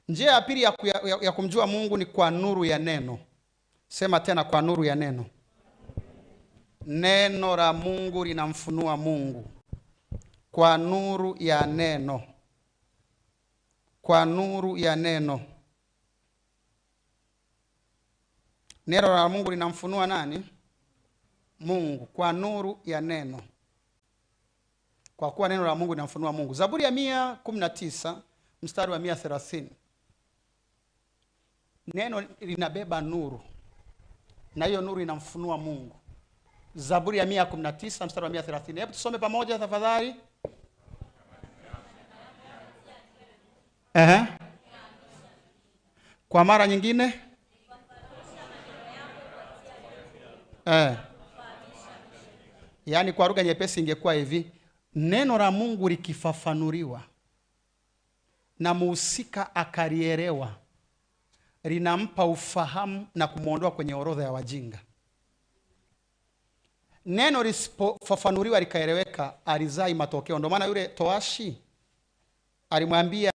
Njia ya pili ya kumjua Mungu ni kwa nuru ya neno. Sema tena, kwa nuru ya neno. Neno la Mungu linamfunua Mungu. Kwa nuru ya neno. Kwa nuru ya neno. Neno la Mungu linamfunua nani? Mungu. Kwa nuru ya neno. Kwa kuwa neno la Mungu linamfunua Mungu. Zaburi ya 119 mstari wa 130. Neno linabeba nuru, na hiyo nuru inamfunua Mungu. Zaburi ya 119 mstari wa 130. Hebu tusome pamoja tafadhali. Kwa mara nyingine. Yaani kwa lugha nyepesi ingekuwa hivi: neno la Mungu likifafanuliwa na muhusika akalielewa, linampa ufahamu na kumuondoa kwenye orodha ya wajinga. Neno lisipofafanuliwa likaeleweka, alizai matokeo. Ndio maana yule toashi alimwambia